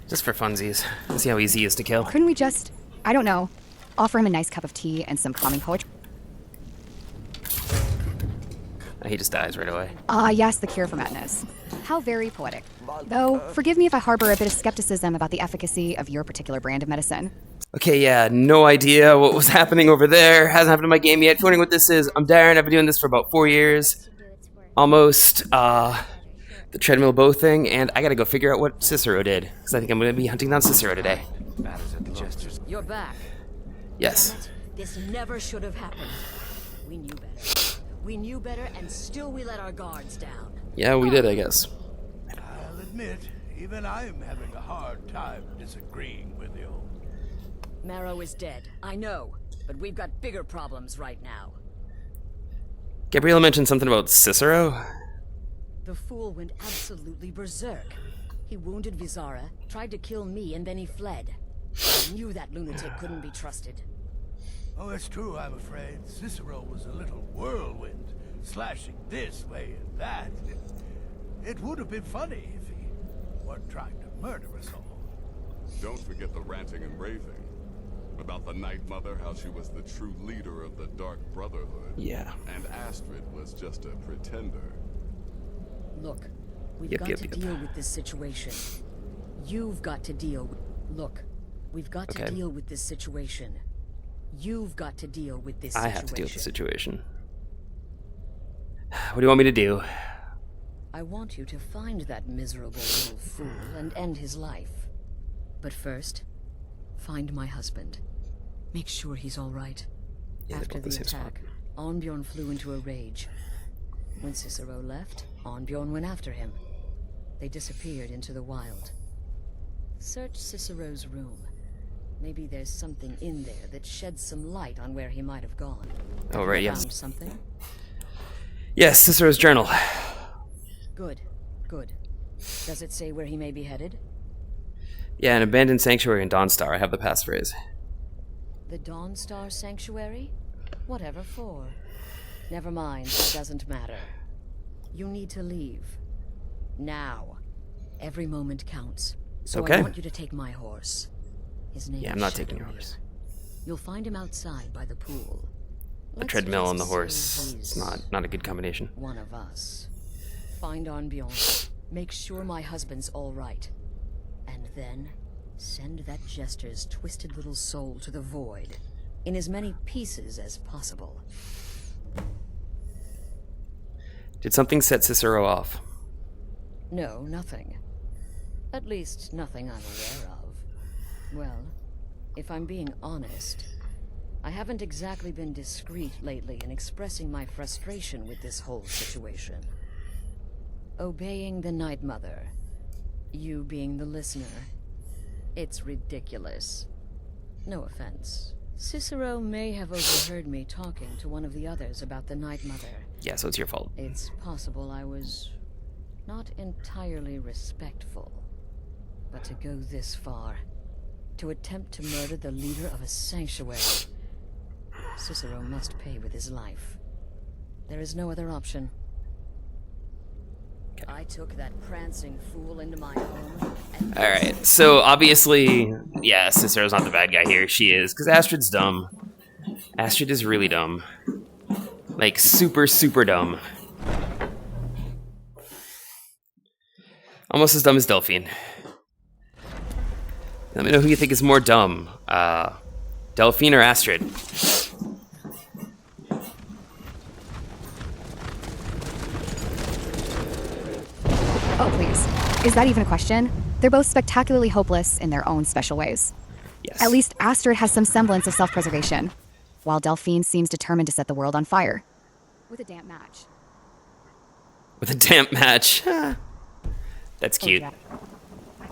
Just for funsies. See how easy he is to kill. Couldn't we just, I don't know, offer him a nice cup of tea and some calming poetry? He just dies right away. Ah, yes, the cure for madness. How very poetic. Though, forgive me if I harbor a bit of skepticism about the efficacy of your particular brand of medicine. Okay, yeah, no idea what was happening over there. Hasn't happened in my game yet. If you're wondering what this is, I'm Darren. I've been doing this for about 4 years. Almost, the treadmill bow thing, and I gotta go figure out what Cicero did. Because I think I'm gonna be hunting down Cicero today. You're back. Yes. This never should have happened. We knew better. We knew better, and still we let our guards down. Yeah, we did, I guess. I'll admit, even I'm having a hard time disagreeing with you. Marrow is dead, I know, but we've got bigger problems right now. Gabriella mentioned something about Cicero. The fool went absolutely berserk. He wounded Vizara, tried to kill me, and then he fled. I knew that lunatic couldn't be trusted. Oh, it's true, I'm afraid. Cicero was a little whirlwind, slashing this way and that. It would have been funny if he weren't trying to murder us all. Don't forget the ranting and raving. About the Night Mother, how she was the true leader of the Dark Brotherhood. Yeah. And Astrid was just a pretender. Look, we've got to deal with this situation. You've got to deal with... Look, we've got to deal with this situation. You've got to deal with this situation. I have to deal with the situation. What do you want me to do? I want you to find that miserable little fool and end his life. But first, find my husband. Make sure he's all right. Yeah, after the attack, Arnbjorn flew into a rage. When Cicero left, Arnbjorn went after him. They disappeared into the wild. Search Cicero's room. Maybe there's something in there that sheds some light on where he might have gone. Oh, right, yes. Found something? Yes, Cicero's journal. Good, good. Does it say where he may be headed? Yeah, an abandoned sanctuary in Dawnstar. I have the passphrase. The Dawnstar Sanctuary? Whatever for. Never mind, it doesn't matter. You need to leave. Now. Every moment counts. So I want you to take my horse. His name is I'm not taking your horse. You'll find him outside by the pool. The treadmill and the horse. It's not a good combination. One of us. Find Arnbjorn. Make sure my husband's all right. And then send that jester's twisted little soul to the void in as many pieces as possible. Did something set Cicero off? No, nothing. At least nothing I'm aware of. Well, if I'm being honest, I haven't exactly been discreet lately in expressing my frustration with this whole situation. Obeying the Night Mother, you being the listener, it's ridiculous. No offense. Cicero may have overheard me talking to one of the others about the Night Mother. Yeah, so it's your fault. It's possible I was not entirely respectful. But to go this far, to attempt to murder the leader of a sanctuary, Cicero must pay with his life. There is no other option. I took that prancing fool into my home. Alright, so obviously, yeah, Cicero's not the bad guy here. She is, because Astrid's dumb. Astrid is really dumb. Like, super, super dumb. Almost as dumb as Delphine. Let me know who you think is more dumb. Delphine or Astrid? Oh, please. Is that even a question? They're both spectacularly hopeless in their own special ways. Yes. At least Astrid has some semblance of self-preservation, while Delphine seems determined to set the world on fire. With a damp match. With a damp match. That's cute. Oh, yeah.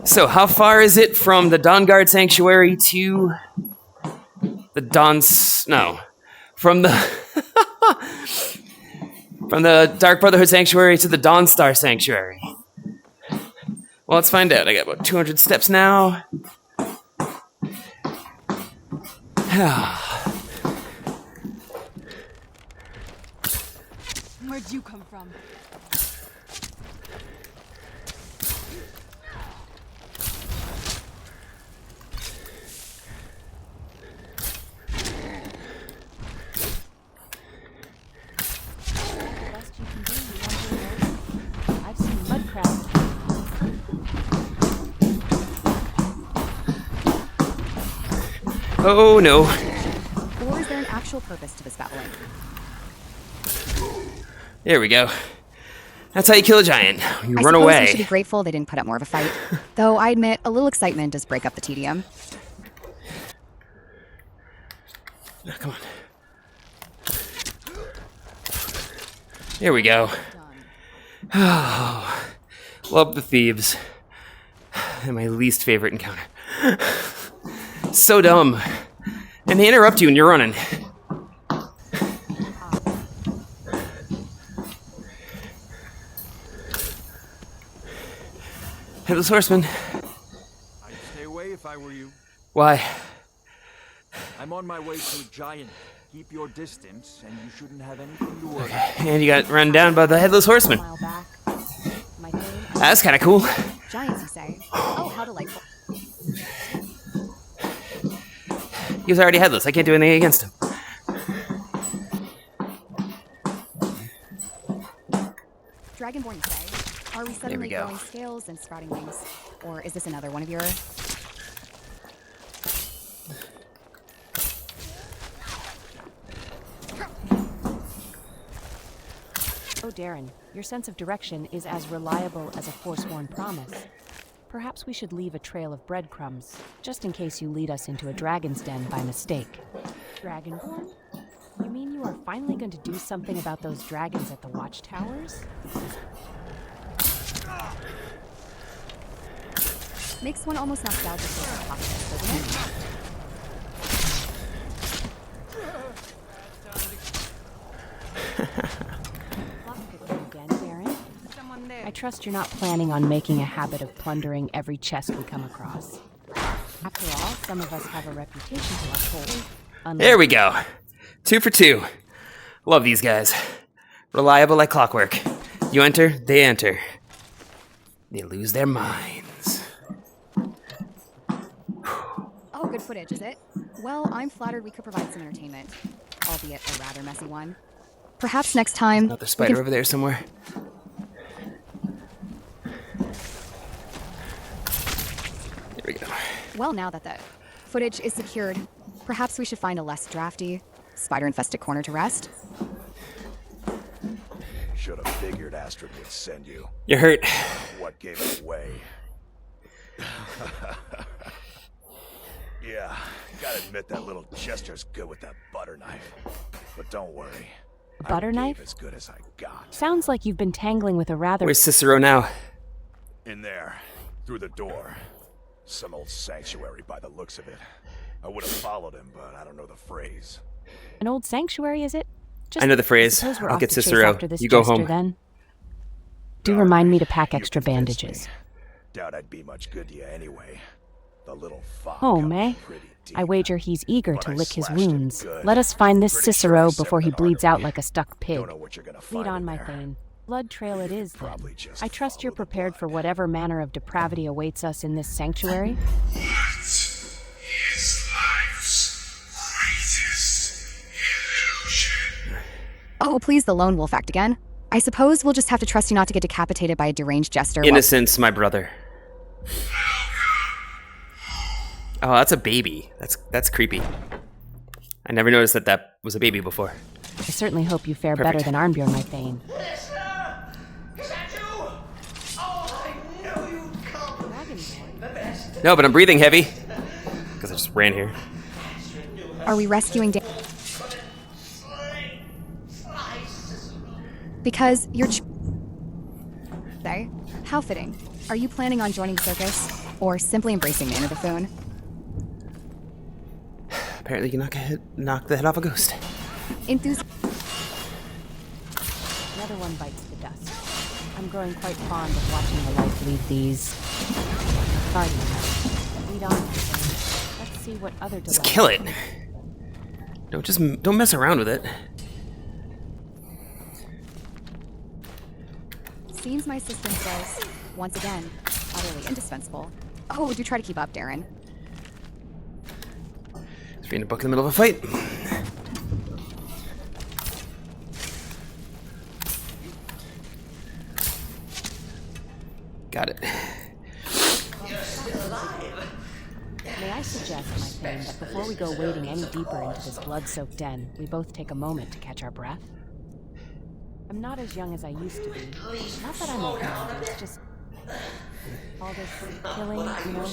So, how far is it from the Dawnguard Sanctuary to the from the from the Dark Brotherhood Sanctuary to the Dawnstar Sanctuary? Well, let's find out. I got about 200 steps now. Where'd you come from? Oh no. Or is there an actual purpose to this battling? There we go. That's how you kill a giant. You I run suppose away. we should be grateful they didn't put up more of a fight. Though I admit, a little excitement does break up the tedium. Oh, come on. There we go. Oh, love the thieves. And my least favorite encounter. So dumb. And they interrupt you when you're running. Headless Horseman. I'd stay away if I were you. Why? I'm on my way to a giant. Keep your distance, and you shouldn't have anything to worry. And you got run down by the Headless Horseman. A while back, my thing. That's kind of cool. Giants, you say? Oh, how delightful. He was already headless. I can't do anything against him. Dragonborn, you say? Are we suddenly go. growing scales and sprouting wings? Or is this another one of your... Oh, Darren, your sense of direction is as reliable as a forsworn promise. Perhaps we should leave a trail of breadcrumbs, just in case you lead us into a dragon's den by mistake. Dragonborn? You mean you are finally going to do something about those dragons at the watchtowers? Makes one almost nostalgic for the podcast, doesn't it? Again, Darren? I trust you're not planning on making a habit of plundering every chest we come across. After all, some of us have a reputation to uphold. There we go. 2 for 2. Love these guys. Reliable like clockwork. You enter, they enter. They lose their minds. Oh, good footage, is it? Well, I'm flattered we could provide some entertainment, albeit a rather messy one. Perhaps next time... Another spider over there somewhere. There we go. Well, now that the footage is secured, perhaps we should find a less drafty, spider-infested corner to rest. Should have figured Astrid would send you. You're hurt. What gave it away? Yeah, gotta admit that little gesture's good with that butter knife. But don't worry. Butter I knife? gave as good as I got. Sounds like you've been tangling with a rather... Where's Cicero now? In there, through the door. Some old sanctuary by the looks of it. I would have followed him, but I don't know the phrase. An old sanctuary, is it? I know the phrase. Suppose we're I'll off get to chase Cicero. after this You go jester, home. Then. Do All remind me right, to pack you extra convinced bandages. me. Doubt I'd be much good to you anyway. The little fog Home, cut eh? pretty deep. I wager he's eager But to I lick his slashed him wounds. good. Let us find this Pretty sure Cicero I set before he the bleeds out artery. like a stuck pig. Don't know what you're gonna Lead find on, in my there. Thane. Blood trail it is, then. Probably just I trust you're follow the prepared for blood. whatever manner of depravity awaits us in this sanctuary. Oh, please, the lone wolf act again. I suppose we'll just have to trust you not to get decapitated by a deranged jester. Innocence, my brother. Oh, that's a baby. That's creepy. I never noticed that that was a baby before. I certainly hope you fare Perfect. better than Arnbjorn, my Thane. No, but I'm breathing heavy. Because I just ran here. Are we rescuing Because you're Say, how fitting. Are you planning on joining the circus? Or simply embracing the inner buffoon? Apparently you can knock the head off a ghost. Enthusi- Another one bites the dust. I'm growing quite fond of watching the life lead these guardians. Lead on, my Thane. Let's see what other Just delights. kill it. Don't mess around with it. Seems my system says, once again, utterly indispensable. Oh, do try to keep up, Darren. Just reading a book in the middle of a fight. Got it. May I suggest suggest, my thing, that before we go wading any deeper into this blood-soaked den, we both take a moment to catch our breath? I'm not as young as I used to be. Not that I'm open-minded, it's just... all this killing, you know?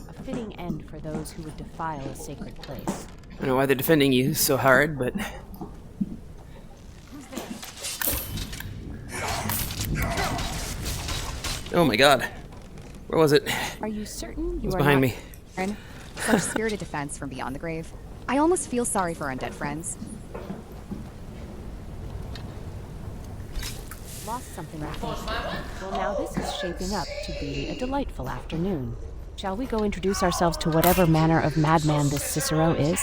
A fitting end for those who would defile a sacred place. I don't know why they're defending you so hard, but... Oh my god. Where was it? Are you certain It you was are behind not me. such spirited defense from beyond the grave? I almost feel sorry for our undead friends. Lost something I think. Well, now this is shaping up to be a delightful afternoon. Shall we go introduce ourselves to whatever manner of madman this Cicero is?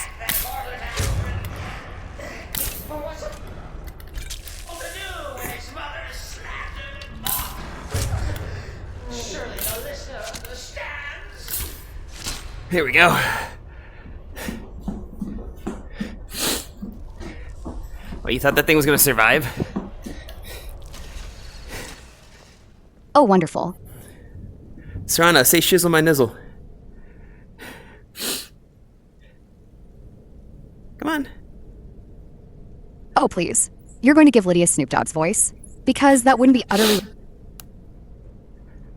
Here we go. Well, you thought that thing was gonna survive? Oh, wonderful. Serana, say shizzle my nizzle. Come on. Oh, please. You're going to give Lydia Snoop Dogg's voice? Because that wouldn't be utterly...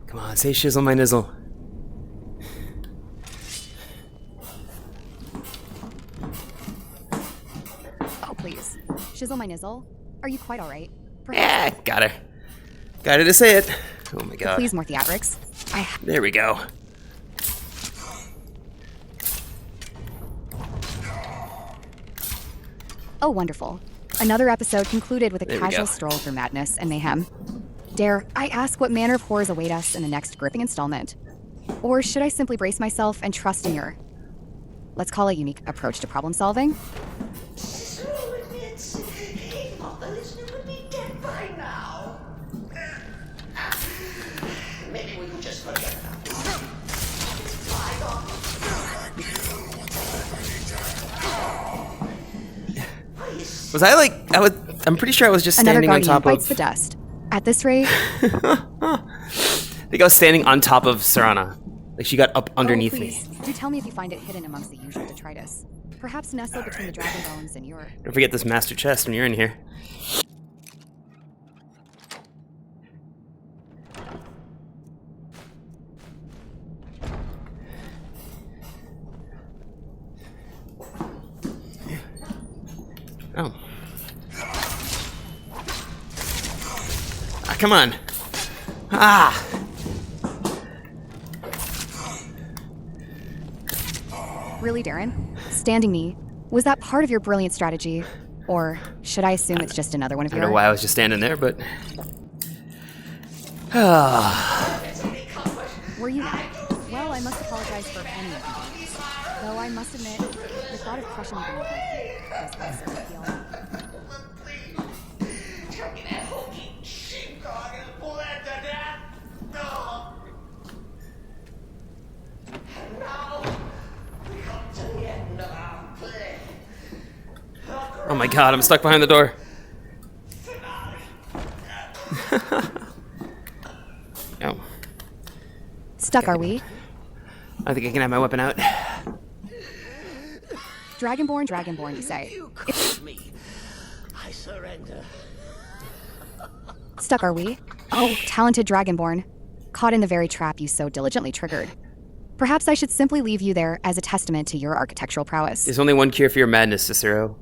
Come on, say shizzle my nizzle. Oh, please. Shizzle my nizzle? Are you quite alright? Yeah, got her. Got her to say it. Oh my god. Please, more theatrics. There we go. Oh, wonderful. Another episode concluded with a There we casual go. stroll through madness and mayhem. Dare I ask what manner of horrors await us in the next gripping installment? Or should I simply brace myself and trust in your, let's call it, unique approach to problem solving? Cicero admits he thought the listener would be dead by now. Maybe we can just forget about this. Was I like, I'm pretty sure I was just Another standing on guardian top bites of... the dust. At this rate, I think I was standing on top of Serana. Like she got up underneath me. please, do tell me if you find it hidden amongst the usual detritus. Perhaps nestled between the dragon bones and your... Don't forget this master chest when you're in here. Oh. Ah, come on. Ah! Really, Darren? Standing me? Was that part of your brilliant strategy? Or should I assume it's just another one of I don't your... know why I was just standing there, but... Ah. Were you... Well, I must apologize for any inconvenience. Though I must admit, the thought of crushing you beneath my feet does also feel... Take that hokey sheepdog and pull that to death. No. And now we come to the end of our play. Oh my god, I'm stuck behind the door. Oh. Stuck, are we? I think I can have my weapon out. Dragonborn, you say? You caught me. I surrender. Stuck, are we? Oh, talented Dragonborn. Caught in the very trap you so diligently triggered. Perhaps I should simply leave you there as a testament to your architectural prowess. There's only one cure for your madness, Cicero.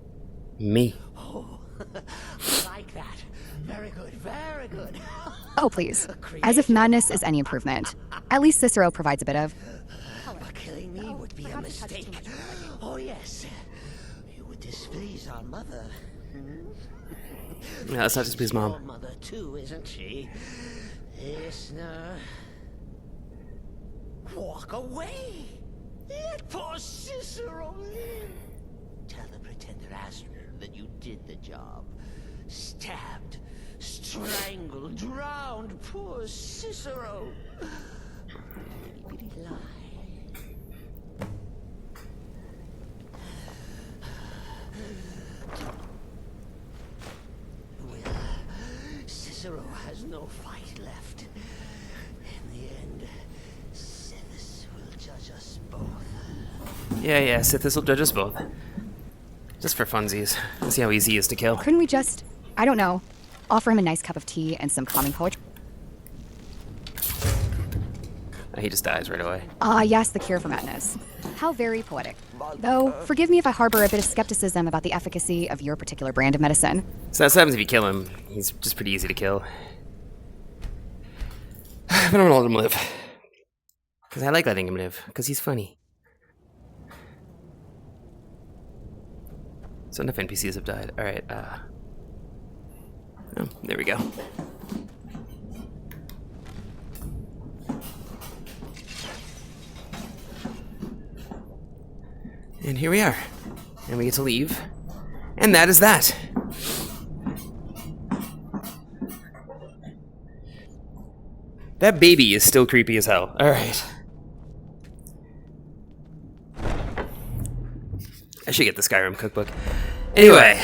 Me. Oh, I like that. Very good, very good. Oh, please. As if madness is any improvement. At least Cicero provides a bit of... But killing me would be a mistake. Oh, yes. You would displease our mother. No, that's not just his Your mom. mother, too, isn't she? Listener. Walk away. Let poor Cicero live. Tell the pretender Astrid that you did the job. Stabbed, strangled, drowned poor Cicero. Bitty bitty lie. Well, Cicero has no fight left. In the end, Cephas will judge us both. Yeah, Sithis will judge us both. Just for funsies. Let's see how easy he is to kill. Couldn't we just, I don't know, offer him a nice cup of tea and some calming poetry? He just dies right away. Ah, yes, the cure for madness. How very poetic. Though, forgive me if I harbor a bit of skepticism about the efficacy of your particular brand of medicine. So that's what happens if you kill him. He's just pretty easy to kill. But I'm gonna let him live. Because I like letting him live. Because he's funny. So enough NPCs have died. Alright, oh, there we go. And here we are. And we get to leave. And that is that. That baby is still creepy as hell. Alright. I should get the Skyrim cookbook. Anyway,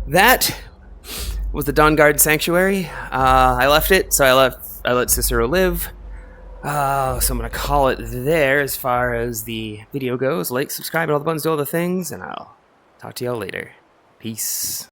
that was the Dawnstar Sanctuary. I left it, so I let Cicero live. So I'm gonna call it there as far as the video goes. Like, subscribe, and all the buttons do all the things, and I'll talk to y'all later. Peace.